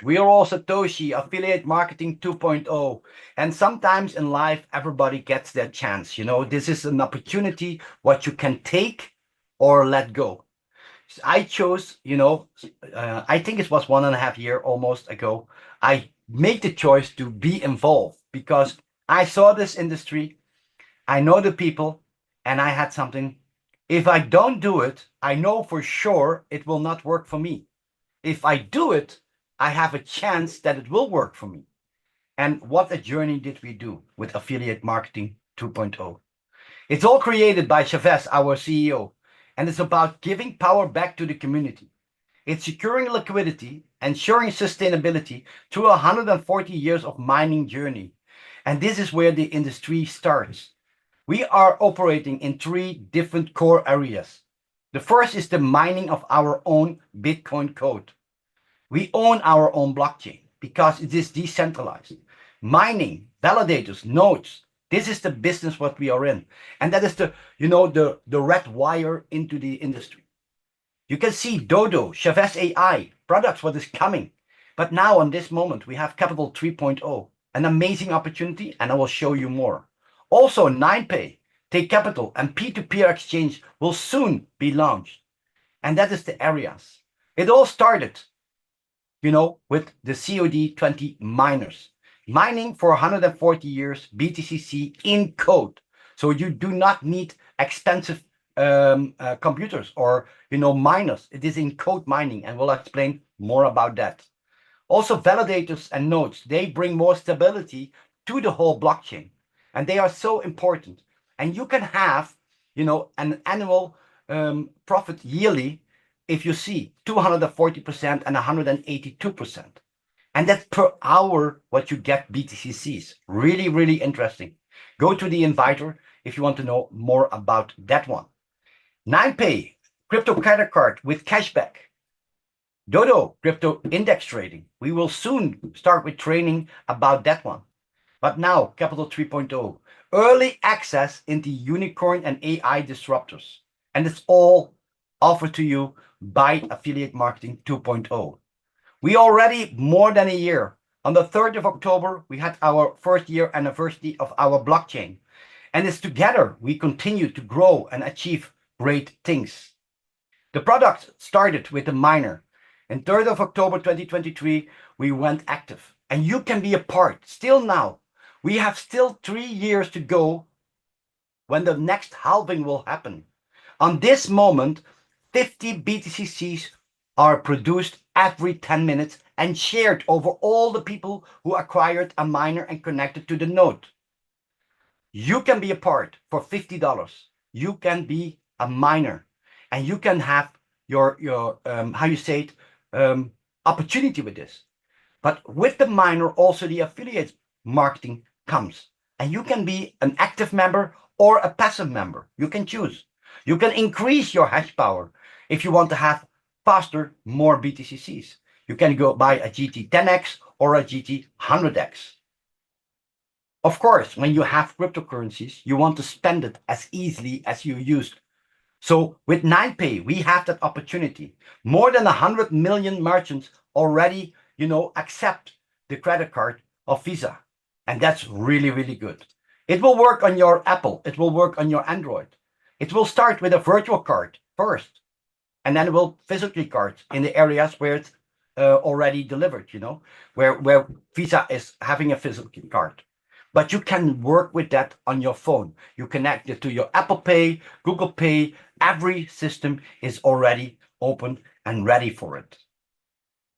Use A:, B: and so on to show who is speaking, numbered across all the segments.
A: We are all Satoshi, affiliate marketing 2.0. And sometimes in life, everybody gets their chance. This is an opportunity what you can take or let go. I chose, I think it was 1.5 years almost ago. I made the choice to be involved because I saw this industry, I know the people, and I had something. If I don't do it, I know for sure it will not work for me. If I do it, I have a chance that it will work for me. And what a journey did we do with Affiliate Marketing 2.0. It's all created by Chavez, our CEO, and it's about giving power back to the community. It's securing liquidity, ensuring sustainability through 140 years of mining journey. And this is where the industry starts. We are operating in three different core areas. The first is the mining of our own Bitcoin code. We own our own blockchain because it is decentralized. Mining, validators, nodes. This is the business what we are in. And that is the red wire into the industry. You can see Dodo, Chavez AI, products what is coming. But now on this moment, we have Capital 3.0, an amazing opportunity, and I will show you more. Also, 9pay, Take Capital, and peer-to-peer exchange will soon be launched. And that is the areas. It all started with the COD20 miners. Mining for 140 years, BTCC in code. So you do not need expensive computers or, miners. It is in code mining, and we'll explain more about that. Also, validators and nodes, they bring more stability to the whole blockchain. And they are so important. And you can have, an annual profit yearly if you see 240% and 182%. And that's per hour what you get BTCCs. Really, really interesting. Go to the inviter if you want to know more about that one. 9pay, crypto credit card with cashback. Dodo, crypto index trading. We will soon start with training about that one. But now, Capital 3.0, early access into unicorn and AI disruptors. And it's all offered to you by Affiliate Marketing 2.0. We already more than a year. On the 3rd of October, we had our first year anniversary of our blockchain. And it's together we continue to grow and achieve great things. The product started with the miner. And 3rd of October 2023, we went active. And you can be a part still now. We have still 3 years to go when the next halving will happen. On this moment, 50 BTCCs are produced every 10 minutes and shared over all the people who acquired a miner and connected to the node. You can be a part for $50. You can be a miner and you can have your opportunity with this. But with the miner, also the affiliate marketing comes. And you can be an active member or a passive member. You can choose. You can increase your hash power if you want to have faster, more BTCCs. You can go buy a GT 10x or a GT 100x. Of course, when you have cryptocurrencies, you want to spend it as easily as you used. So with 9pay, we have that opportunity. More than 100 million merchants already, accept the credit card of Visa. And that's really, really good. It will work on your Apple. It will work on your Android. It will start with a virtual card first, and then it will physically cards in the areas where it's already delivered, where Visa is having a physical card. But you can work with that on your phone. You connect it to your Apple Pay, Google Pay. Every system is already open and ready for it.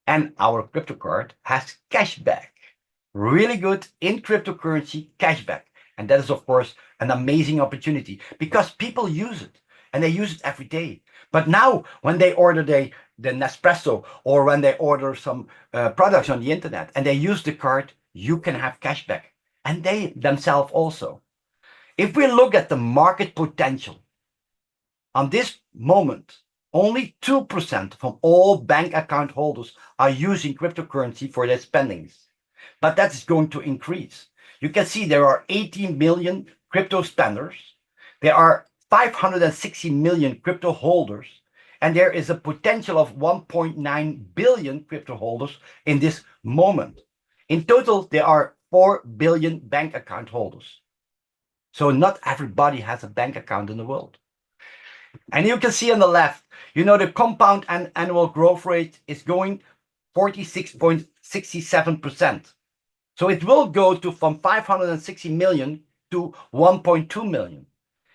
A: And our crypto card has cashback. Really good in cryptocurrency cashback. And that is, of course, an amazing opportunity because people use it and they use it every day. But now when they order the Nespresso or when they order some products on the internet and they use the card, you can have cashback. And they themselves also. If we look at the market potential, on this moment, only 2% from all bank account holders are using cryptocurrency for their spendings. But that is going to increase. You can see there are 18 million crypto spenders. There are 560 million crypto holders. And there is a potential of 1.9 billion crypto holders in this moment. In total, there are 4 billion bank account holders. So not everybody has a bank account in the world. And you can see on the left, the compound and annual growth rate is going 46.67%. So it will go to from 560 million to 1.2 million.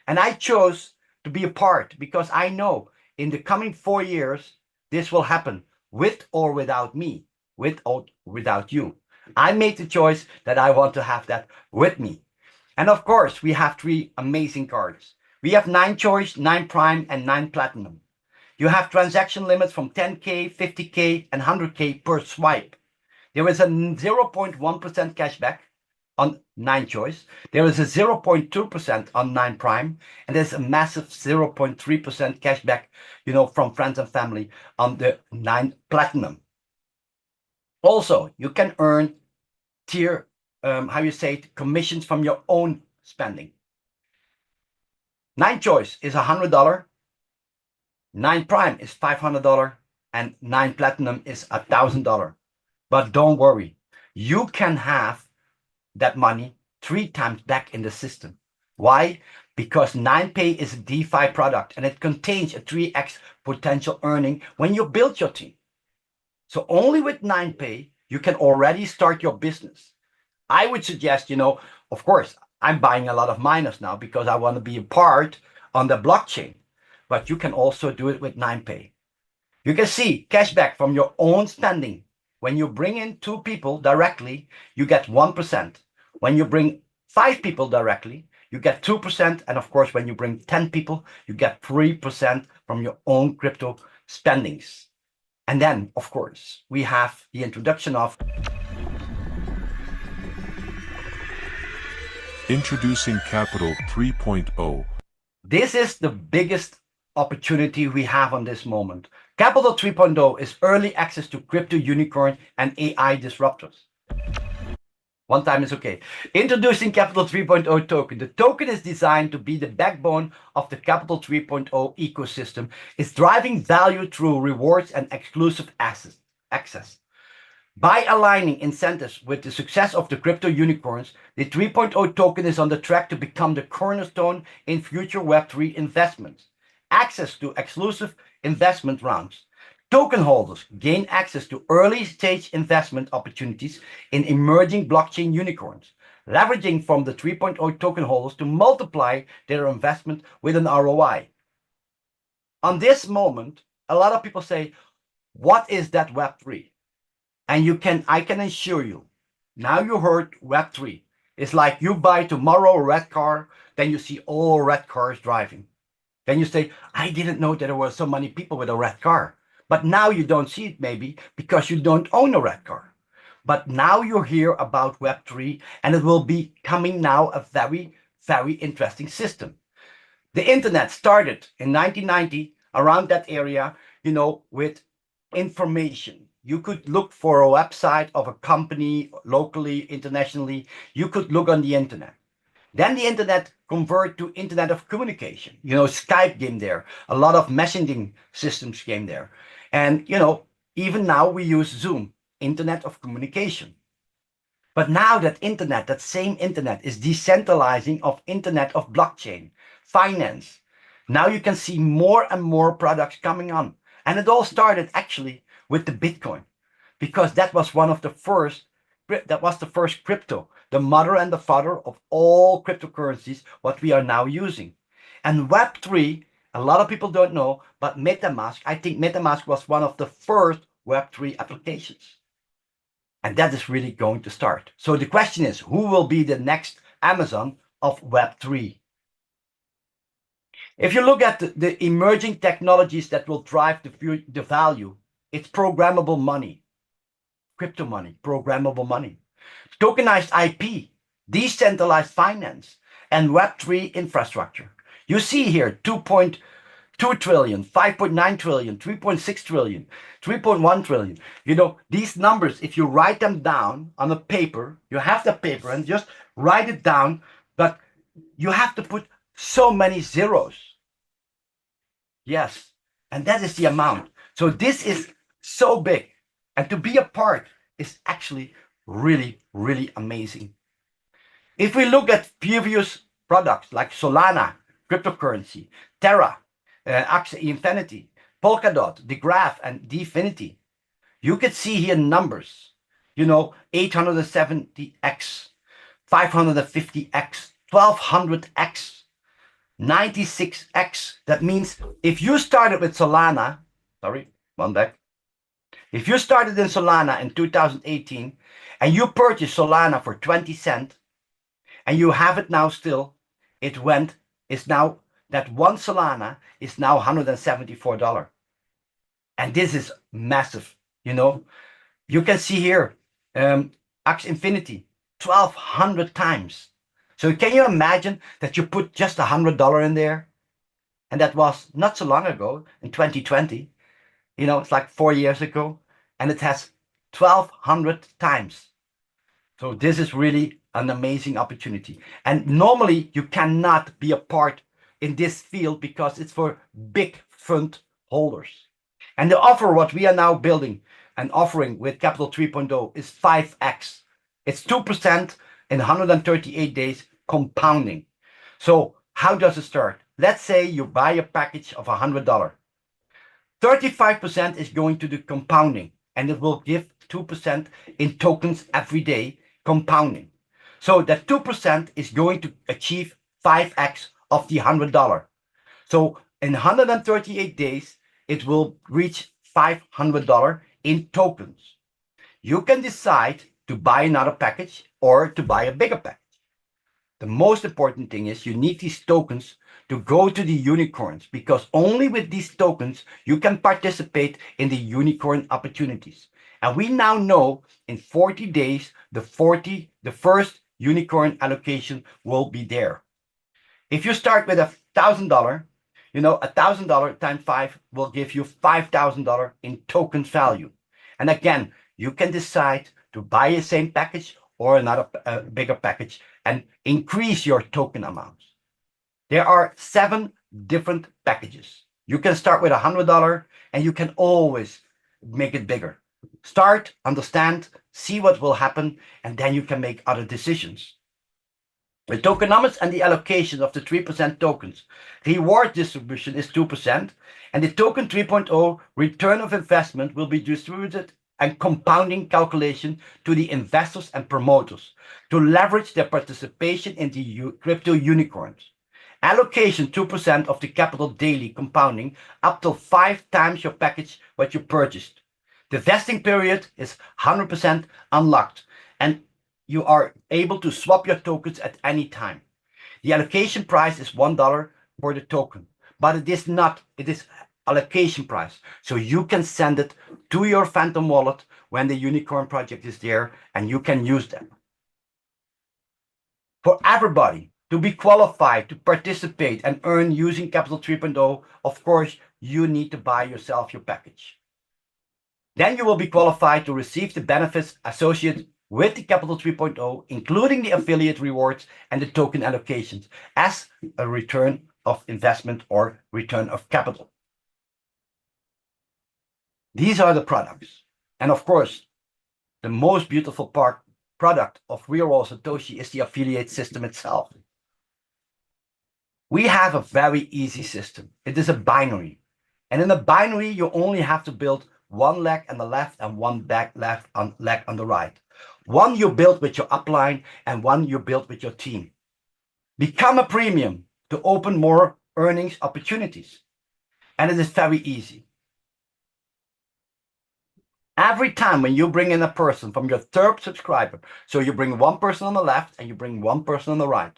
A: And I chose to be a part because I know in the coming 4 years, this will happen with or without me, with or without you. I made the choice that I want to have that with me. And of course, we have 3 amazing cards. We have 9 choice, 9 prime, and 9 platinum. You have transaction limits from 10K, 50K, and 100K per swipe. There is a 0.1% cashback on 9 choice. There is a 0.2% on 9 prime, and there's a massive 0.3% cashback, from friends and family on the 9 platinum. Also, you can earn tier, commissions from your own spending. 9 choice is $100, 9 prime is $500, and 9 platinum is $1,000. But don't worry, you can have that money 3 times back in the system. Why? Because 9Pay is a DeFi product and it contains a 3x potential earning when you build your team. So only with 9Pay, you can already start your business. I would suggest, of course, I'm buying a lot of miners now because I want to be a part on the blockchain, but you can also do it with 9Pay. You can see cashback from your own spending. When you bring in 2 people directly, you get 1%. When you bring 5 people directly, you get 2%. And of course, when you bring 10 people, you get 3% from your own crypto spendings. And then, of course, we have the introduction of
B: Introducing Capital 3.0.
A: This is the biggest opportunity we have on this moment. Capital 3.0 is early access to crypto unicorn and AI disruptors. One time is okay. Introducing Capital 3.0 token. The token is designed to be the backbone of the Capital 3.0 ecosystem. It's driving value through rewards and exclusive access. By aligning incentives with the success of the crypto unicorns, the 3.0 token is on the track to become the cornerstone in future Web3 investments. Access to exclusive investment rounds. Token holders gain access to early stage investment opportunities in emerging blockchain unicorns, leveraging from the 3.0 token holders to multiply their investment with an ROI. On this moment, a lot of people say, what is that Web3? And I can assure you, now you heard Web3. It's like you buy tomorrow a red car, then you see all red cars driving. Then you say, I didn't know that there were so many people with a red car. But now you don't see it maybe because you don't own a red car. But now you hear about Web3 and it will be coming now a very, very interesting system. The internet started in 1990 around that area, with information. You could look for a website of a company locally, internationally. You could look on the internet. Then the internet converted to internet of communication. Skype came there. A lot of messaging systems came there. And, even now we use Zoom, internet of communication. But now that same internet is decentralizing of internet of blockchain, finance. Now you can see more and more products coming on. And it all started actually with the Bitcoin, because that was the first crypto, the mother and the father of all cryptocurrencies, what we are now using. And Web3, a lot of people don't know, but I think MetaMask was one of the first Web3 applications. And that is really going to start. So the question is, who will be the next Amazon of Web3? If you look at the emerging technologies that will drive the value, it's programmable money, crypto money, programmable money, tokenized IP, decentralized finance, and Web3 infrastructure. You see here 2.2 trillion, 5.9 trillion, 3.6 trillion, 3.1 trillion. These numbers, if you write them down on a paper, you have the paper and just write it down, but you have to put so many zeros. Yes, And that is the amount. So this is so big. And to be a part is actually really, really amazing. If we look at previous products like Solana, cryptocurrency, Terra, Axie Infinity, Polkadot, the Graph, and Dfinity, you can see here numbers, 870x, 550x, 1200x, 96x. That means if you started with Solana, sorry, one back. If you started in Solana in 2018 and you purchased Solana for 20 cents and you have it now still, it's now that one Solana is now $174. And this is massive, You can see here, Axie Infinity, 1,200 times. So can you imagine that you put just $100 in there? And that was not so long ago, in 2020. It's like 4 years ago. And it has 1,200 times. So this is really an amazing opportunity. And normally you cannot be a part in this field because it's for big fund holders. And the offer, what we are now building and offering with Capital 3.0 is 5x. It's 2% in 138 days compounding. So how does it start? Let's say you buy a package of $100. 35% is going to the compounding, and it will give 2% in tokens every day compounding. So that 2% is going to achieve 5x of the $100. So in 138 days, it will reach $500 in tokens. You can decide to buy another package or to buy a bigger package. The most important thing is you need these tokens to go to the unicorns, because only with these tokens you can participate in the unicorn opportunities. And we now know in 40 days, the first unicorn allocation will be there. If you start with $1,000, $1,000 times 5 will give you $5,000 in tokens value. And again, you can decide to buy the same package or another bigger package and increase your token amounts. There are 7 different packages. You can start with $100 and you can always make it bigger. Start, understand, see what will happen, and then you can make other decisions. The tokenomics and the allocation of the 3% tokens. Reward distribution is 2%, and the token 3.0 return of investment will be distributed and compounding calculation to the investors and promoters to leverage their participation in the crypto unicorns. Allocation 2% of the capital daily compounding up to 5 times your package what you purchased. The vesting period is 100% unlocked, and you are able to swap your tokens at any time. The allocation price is $1 for the token, but it is allocation price. So you can send it to your Phantom wallet when the unicorn project is there, and you can use them. For everybody to be qualified to participate and earn using Capital 3.0, of course, you need to buy yourself your package. Then you will be qualified to receive the benefits associated with the Capital 3.0, including the affiliate rewards and the token allocations as a return of investment or return of capital. These are the products. And of course, the most beautiful product of Real World Satoshi is the affiliate system itself. We have a very easy system. It is a binary. And in a binary, you only have to build one leg on the left and one leg on the right. One you build with your upline and one you build with your team. Become a premium to open more earnings opportunities. And it is very easy. Every time when you bring in a person from your third subscriber, so you bring one person on the left and you bring one person on the right.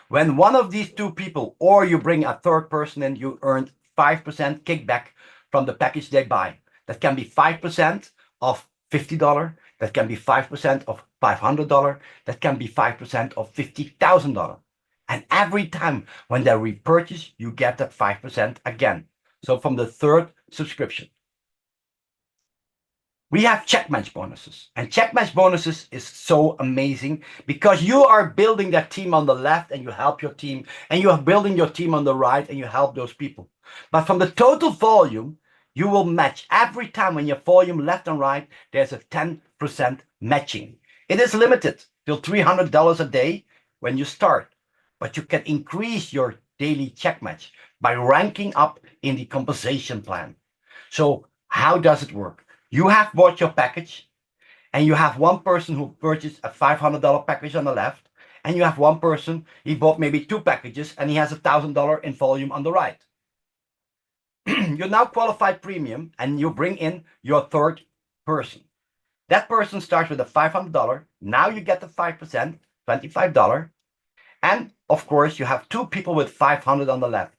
A: When one of these two people, or you bring a third person in, you earn 5% kickback from the package they buy. That can be 5% of $50. That can be 5% of $500. That can be 5% of $50,000. And every time when they repurchase, you get that 5% again. So from the third subscription. We have check match bonuses. And check match bonuses is so amazing because you are building that team on the left and you help your team, and you are building your team on the right and you help those people. But from the total volume, you will match every time when your volume left and right, there's a 10% matching. It is limited till $300 a day when you start, but you can increase your daily check match by ranking up in the compensation plan. So how does it work? You have bought your package, and you have one person who purchased a $500 package on the left, and you have one person, he bought maybe two packages and he has $1,000 in volume on the right. You now qualify premium and you bring in your third person. That person starts with a $500. Now you get the 5%, $25. And of course, you have two people with 500 on the left.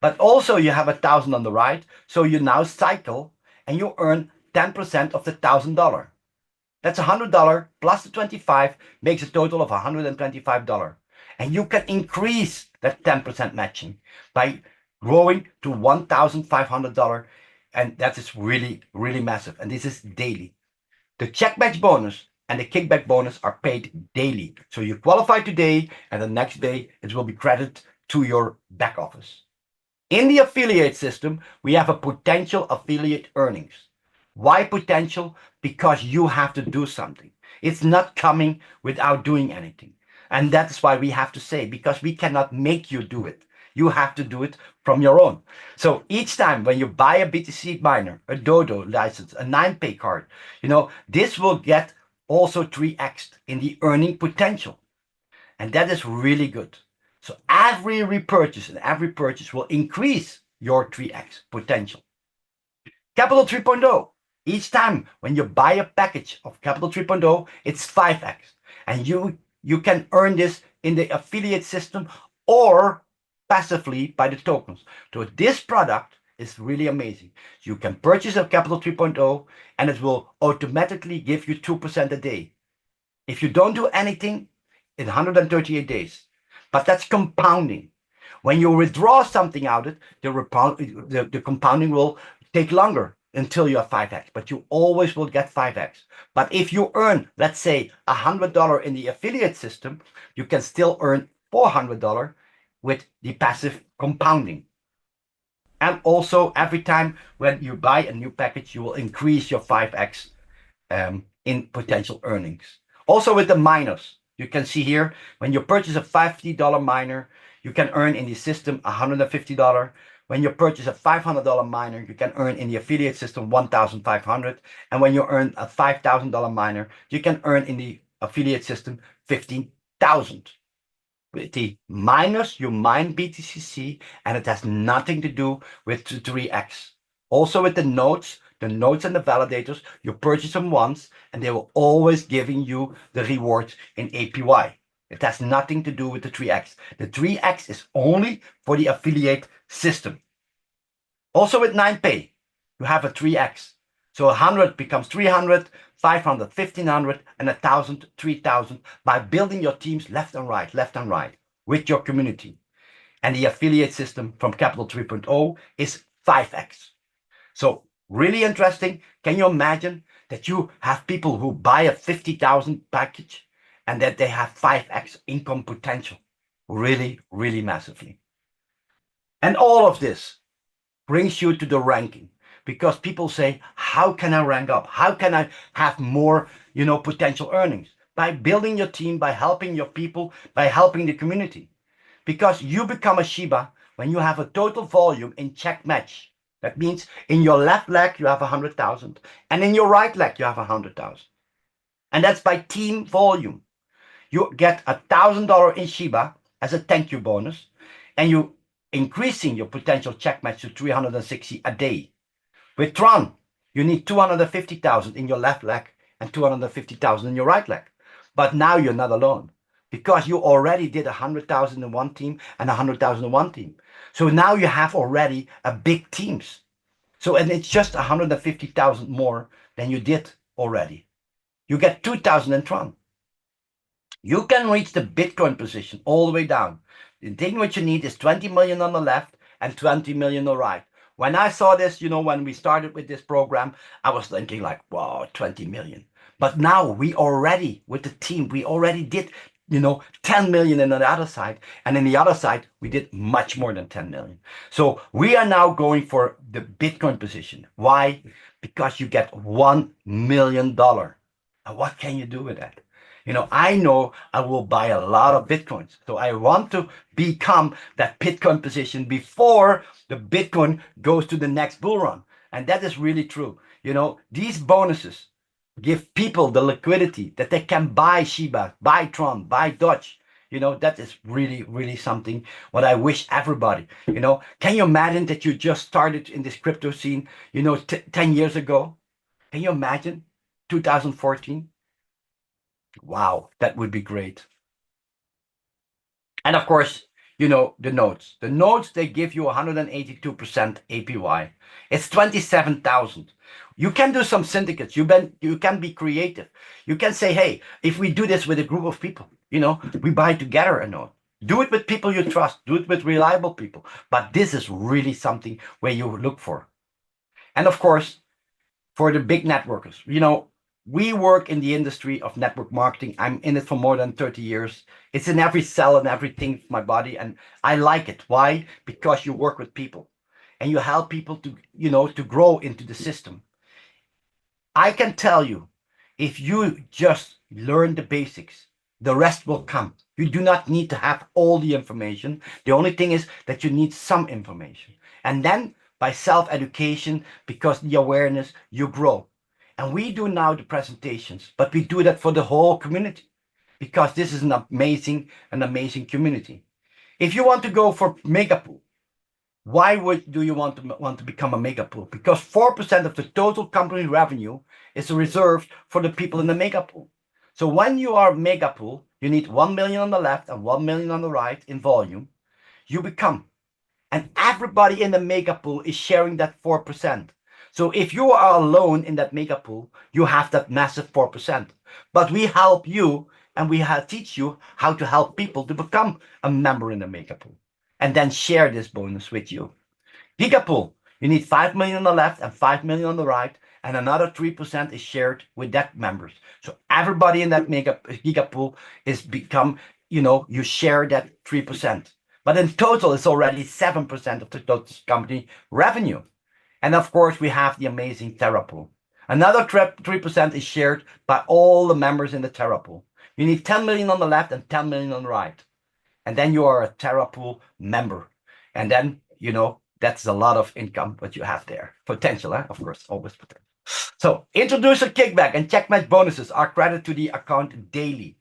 A: But also you have 1,000 on the right. So you now cycle and you earn 10% of the $1,000. That's $100 plus the 25 makes a total of $125. And you can increase that 10% matching by growing to $1,500. And that is really, really massive. And this is daily. The check match bonus and the kickback bonus are paid daily. So you qualify today and the next day it will be credited to your back office. In the affiliate system, we have a potential affiliate earnings. Why potential? Because you have to do something. It's not coming without doing anything. And that's why we have to say, because we cannot make you do it. You have to do it from your own. So each time when you buy a BTC miner, a Dodo license, a 9pay card, this will get also 3x in the earning potential. And that is really good. So every repurchase and every purchase will increase your 3x potential. Capital 3.0. Each time when you buy a package of Capital 3.0, it's 5x. And you can earn this in the affiliate system or passively by the tokens. So this product is really amazing. You can purchase a Capital 3.0 and it will automatically give you 2% a day. If you don't do anything, in 138 days. But that's compounding. When you withdraw something out of it, the compounding will take longer until you have 5x, but you always will get 5x. But if you earn, let's say, $100 in the affiliate system, you can still earn $400 with the passive compounding. And also, every time when you buy a new package, you will increase your 5x in potential earnings. Also with the miners, you can see here, when you purchase a $50 miner, you can earn in the system $150. When you purchase a $500 miner, you can earn in the affiliate system $1,500. And when you earn a $5,000 miner, you can earn in the affiliate system $15,000. With the miners, you mine BTCC, and it has nothing to do with 3x. Also with the nodes and the validators, you purchase them once and they will always giving you the rewards in APY. It has nothing to do with the 3x. The 3x is only for the affiliate system. Also with 9pay, you have a 3x. So 100 becomes 300, 500, 1500, and 1000, 3000 by building your teams left and right with your community. And the affiliate system from Capital 3.0 is 5x. So really interesting. Can you imagine that you have people who buy a 50,000 package and that they have 5x income potential? Really, really massively. And all of this brings you to the ranking, because people say, how can I rank up? How can I have more, potential earnings? By building your team, by helping your people, by helping the community. Because you become a Shiba when you have a total volume in check match. That means in your left leg, you have 100,000. And in your right leg, you have 100,000. And that's by team volume. You get $1,000 in Shiba as a thank you bonus. And you increasing your potential check match to 360 a day. With Tron, you need 250,000 in your left leg and 250,000 in your right leg. But now you're not alone, because you already did 100,000 in one team and 100,000 in one team. So now you have already a big teams. So, and it's just 150,000 more than you did already. You get 2,000 in Tron. You can reach the Bitcoin position all the way down. The thing what you need is 20 million on the left and 20 million on the right. When I saw this, when we started with this program, I was thinking like, wow, 20 million. But now we already, with the team, we already did, 10 million in the other side. And in the other side, we did much more than 10 million. So we are now going for the Bitcoin position. Why? Because you get $1 million. And what can you do with that? I know I will buy a lot of Bitcoins. So I want to become that Bitcoin position before the Bitcoin goes to the next bull run. And that is really true. These bonuses give people the liquidity that they can buy Shiba, buy Tron, buy Dodge. That is really, really something what I wish everybody, can you imagine that you just started in this crypto scene, 10 years ago? Can you imagine 2014? Wow, that would be great. And of course, the notes. The notes, they give you 182% APY. It's 27,000. You can do some syndicates. You can be creative. You can say, hey, if we do this with a group of people, we buy together a note. Do it with people you trust. Do it with reliable people. But this is really something where you look for. And of course, for the big networkers, we work in the industry of network marketing. I'm in it for more than 30 years. It's in every cell and everything of my body. And I like it. Why? Because you work with people and you help people to grow into the system. I can tell you, if you just learn the basics, the rest will come. You do not need to have all the information. The only thing is that you need some information. And then by self-education, because the awareness, you grow. And we do now the presentations, but we do that for the whole community because this is an amazing community. If you want to go for mega pool, why do you want to become a mega pool? Because 4% of the total company revenue is reserved for the people in the mega pool. So when you are mega pool, you need 1 million on the left and 1 million on the right in volume. You become, and everybody in the mega pool is sharing that 4%. So if you are alone in that mega pool, you have that massive 4%. But we help you and we teach you how to help people to become a member in the mega pool and then share this bonus with you. Gigapool, you need 5 million on the left and 5 million on the right, and another 3% is shared with that members. So everybody in that gigapool is become, you share that 3%. But in total, it's already 7% of the total company revenue. And of course, we have the amazing TerraPool. Another 3% is shared by all the members in the TerraPool. You need 10 million on the left and 10 million on the right. And then you are a TerraPool member. And then, that's a lot of income what you have there. Potential, of course, always potential. So introducer kickback and checkmatch bonuses are credited to the account daily.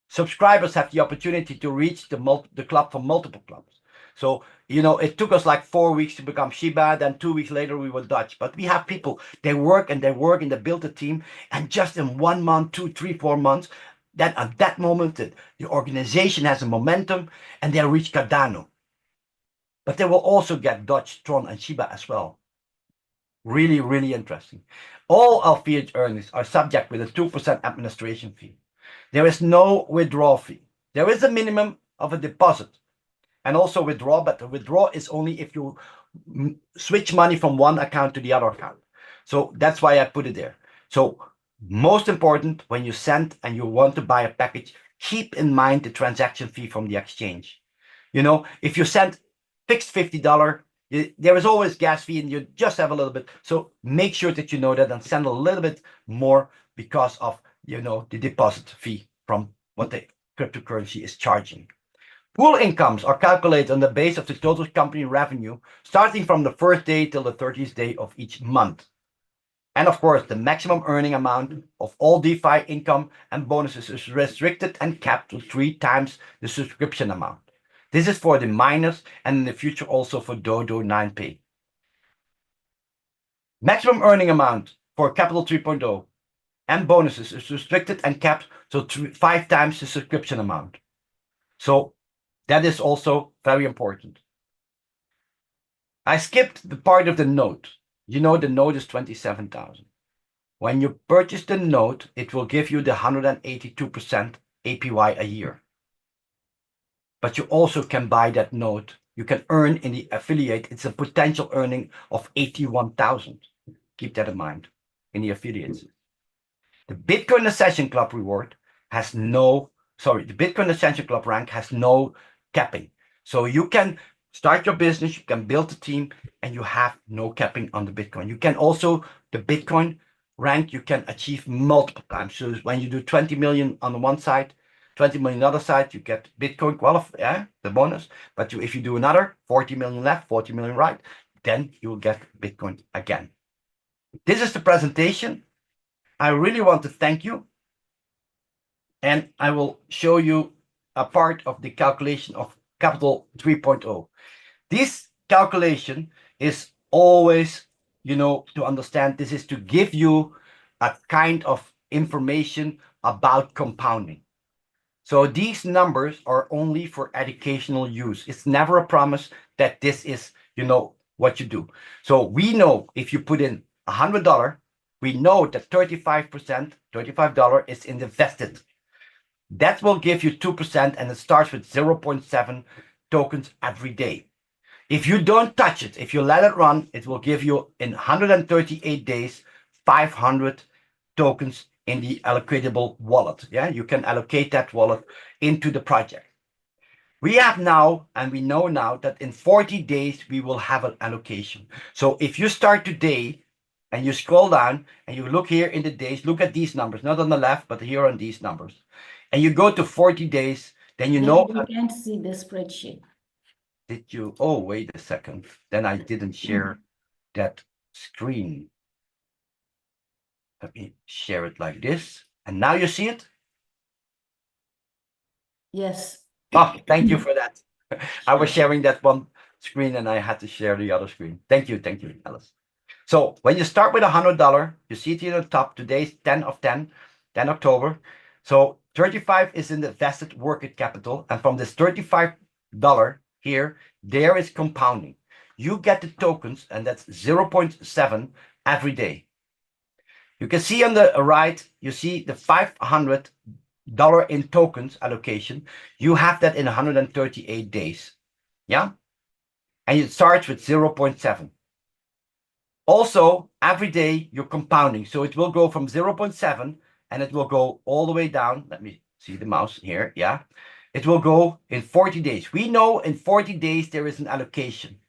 A: Subscribers have the opportunity to reach the club for multiple clubs. So, it took us like 4 weeks to become Shiba. Then 2 weeks later, we were Dutch. But we have people, they work and they build a team. And just in 1 month, 2, 3, 4 months, that at that moment, the organization has a momentum and they reach Cardano. But they will also get Dutch, Tron, and Shiba as well. Really, really interesting. All our fiat earnings are subject with a 2% administration fee. There is no withdrawal fee. There is a minimum of a deposit and also withdraw, but the withdraw is only if you switch money from one account to the other account. So that's why I put it there. So most important, when you send and you want to buy a package, keep in mind the transaction fee from the exchange. If you send fixed $50, there is always gas fee and you just have a little bit. So make sure that you know that and send a little bit more because of, the deposit fee from what the cryptocurrency is charging. Pool incomes are calculated on the base of the total company revenue, starting from the first day till the 30th day of each month. And of course, the maximum earning amount of all DeFi income and bonuses is restricted and capped to 3 times the subscription amount. This is for the miners and in the future also for Dodo 9P. Maximum earning amount for Capital 3.0 and bonuses is restricted and capped to 5 times the subscription amount. So that is also very important. I skipped the part of the note. The note is 27,000. When you purchase the note, it will give you the 182% APY a year. But you also can buy that note you can earn in the affiliate. It's a potential earning of 81,000. Keep that in mind in the affiliates. The Bitcoin Ascension Club reward has no, sorry, the Bitcoin Ascension Club rank has no capping. So you can start your business, you can build a team, and you have no capping on the Bitcoin. You can also, the Bitcoin rank, you can achieve multiple times. So when you do 20 million on the one side, 20 million on the other side, you get Bitcoin qualify, the bonus. But if you do another 40 million left, 40 million right, then you will get Bitcoin again. This is the presentation. I really want to thank you. And I will show you a part of the calculation of capital 3.0. This calculation is always, to understand, this is to give you a kind of information about compounding. So these numbers are only for educational use. It's never a promise that this is, what you do. So we know if you put in $100, we know that 35%, $35 is invested. That will give you 2%, and it starts with 0.7 tokens every day. If you don't touch it, if you let it run, it will give you in 138 days 500 tokens in the allocatable wallet. Yeah, you can allocate that wallet into the project. We have now, and we know now that in 40 days we will have an allocation. So if you start today and you scroll down and you look here in the days, look at these numbers, not on the left, but here on these numbers, and you go to 40 days, then you know.
C: You can't see the spreadsheet.
A: Did you? Oh, wait a second. Then I didn't share that screen. Let me share it like this. And now you see it?
C: Yes.
A: Oh, thank you for that. I was sharing that one screen and I had to share the other screen. Thank you, Alice. So when you start with $100, you see it here at the top. Today's 10 of 10, 10 October. So 35 is in the vested working capital. And from this $35 here, there is compounding. You get the tokens, and that's 0.7 every day. You can see on the right, you see the $500 in tokens allocation. You have that in 138 days. Yeah. And it starts with 0.7. Also, every day you're compounding. So it will go from 0.7 and it will go all the way down. Let me see the mouse here. Yeah. It will go in 40 days. We know in 40 days there is an allocation.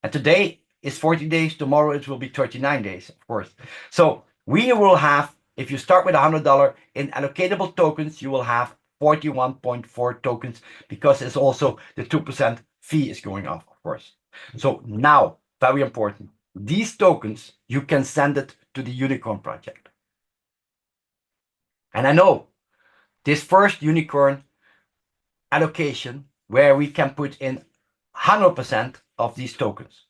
A: And today is 40 days. Tomorrow it will be 39 days, of course. So we will have, if you start with $100 in allocatable tokens, you will have 41.4 tokens because it's also the 2% fee is going off, of course. So now, very important, these tokens, you can send it to the Unicorn project. And I know this first Unicorn allocation where we can put in 100% of these tokens.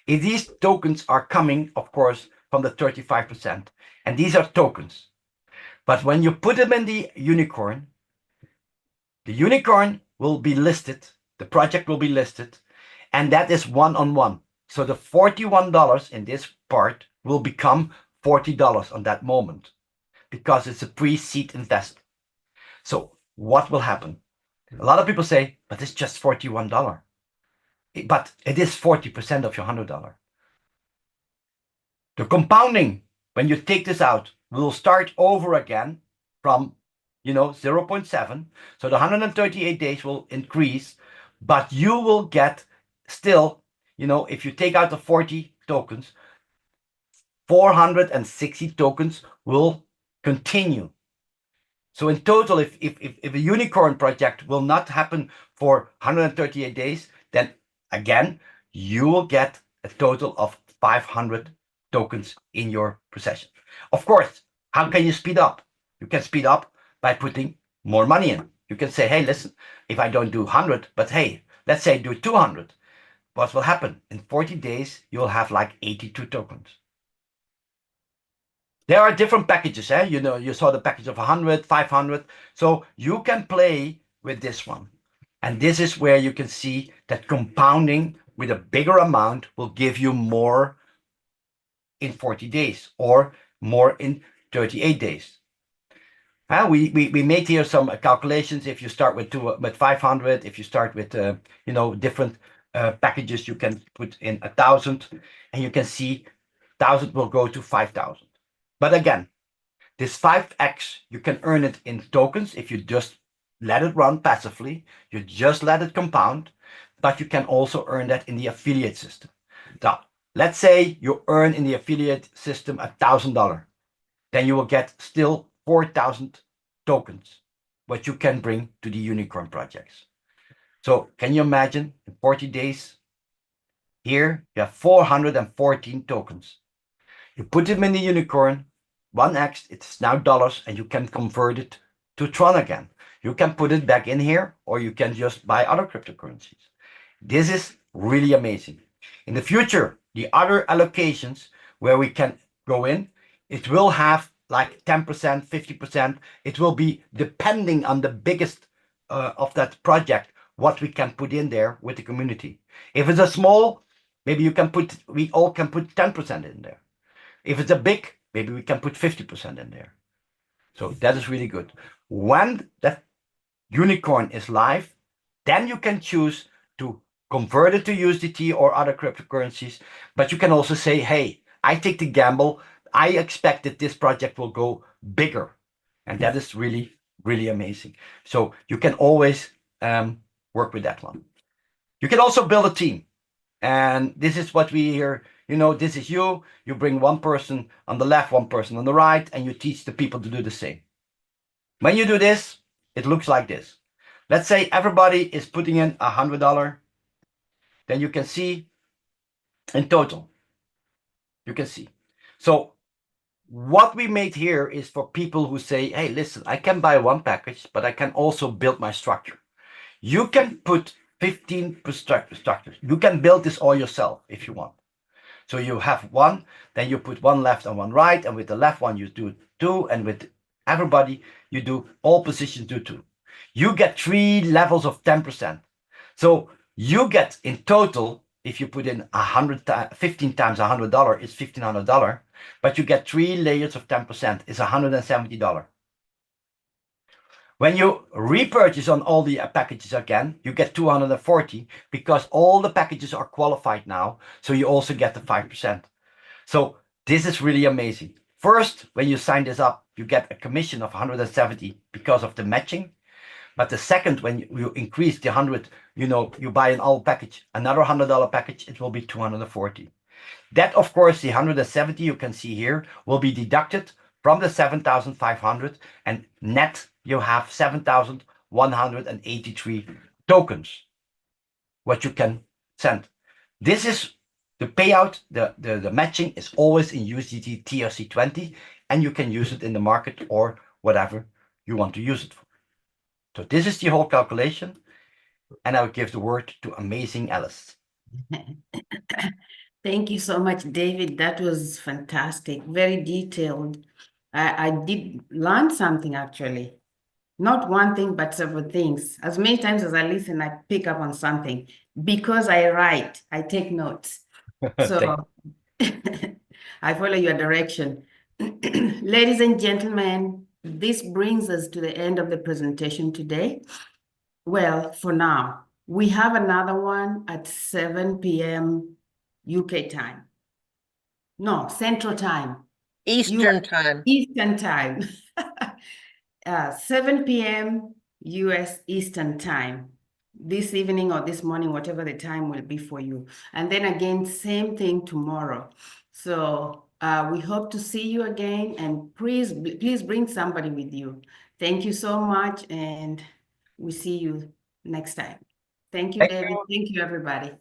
A: If these tokens are coming, of course, from the 35%, and these are tokens. But when you put them in the Unicorn will be listed, the project will be listed, and that is one-on-one. So the $41 in this part will become $40 on that moment because it's a pre-seed investment. So what will happen? A lot of people say, but it's just $41. But it is 40% of your $100. The compounding, when you take this out, will start over again from 0.7. So the 138 days will increase, but you will get still, if you take out the 40 tokens, 460 tokens will continue. So in total, if a unicorn project will not happen for 138 days, then again, you will get a total of 500 tokens in your possession. Of course, how can you speed up? You can speed up by putting more money in. You can say, hey, listen, if I don't do 100, but hey, let's say do 200, what will happen? In 40 days, you'll have like 82 tokens. There are different packages. You saw the package of 100, 500. So you can play with this one. And this is where you can see that compounding with a bigger amount will give you more in 40 days or more in 38 days. We made here some calculations. If you start with 500, if you start with different packages, you can put in 1,000, and you can see 1,000 will go to 5,000. But again, this 5x, you can earn it in tokens if you just let it run passively. You just let it compound, but you can also earn that in the affiliate system. Now, let's say you earn in the affiliate system $1,000, then you will get still 4,000 tokens, what you can bring to the unicorn projects. So can you imagine in 40 days? Here you have 414 tokens. You put them in the unicorn, 1x, it's now dollars, and you can convert it to Tron again. You can put it back in here, or you can just buy other cryptocurrencies. This is really amazing. In the future, the other allocations where we can go in, it will have like 10%, 50%. It will be depending on the biggest of that project, what we can put in there with the community. If it's a small, maybe we all can put 10% in there. If it's a big, maybe we can put 50% in there. So that is really good. When that unicorn is live, then you can choose to convert it to USDT or other cryptocurrencies. But you can also say, hey, I take the gamble. I expect that this project will go bigger. And that is really, really amazing. So you can always work with that one. You can also build a team. And this is what we hear. This is you. You bring one person on the left, one person on the right, and you teach the people to do the same. When you do this, it looks like this. Let's say everybody is putting in $100. Then you can see in total. You can see. So what we made here is for people who say, hey, listen, I can buy one package, but I can also build my structure. You can put 15 structures. You can build this all yourself if you want. So you have one, then you put one left and one right, and with the left one you do two, and with everybody you do all positions do two. You get 3 levels of 10%. So you get in total, if you put in 15 times $100, it's $1,500, but you get 3 layers of 10%, it's $170. When you repurchase on all the packages again, you get 240 because all the packages are qualified now. So you also get the 5%. So this is really amazing. First, when you sign this up, you get a commission of 170 because of the matching. But the second, when you increase the 100, you buy an all package, another $100 package, it will be 240. That, of course, the 170 you can see here will be deducted from the 7,500, and net you have 7,183 tokens, what you can send. This is the payout, the matching is always in USDT TRC20, and you can use it in the market or whatever you want to use it for. So this is the whole calculation, and I will give the word to amazing Alice.
C: Thank you so much, David. That was fantastic, very detailed. I did learn something actually. Not one thing, but several things. As many times as I listen, I pick up on something. Because I write, I take notes. So I follow your direction. Ladies and gentlemen, this brings us to the end of the presentation today. Well, for now, we have another one at 7 p.m. UK time. No, Central Time.
D: Eastern time.
C: Eastern Time. 7 p.m. US Eastern Time. This evening or this morning, whatever the time will be for you. And then again, same thing tomorrow. So we hope to see you again, and please bring somebody with you. Thank you so much, and we see you next time. Thank you, David. Thank you, everybody.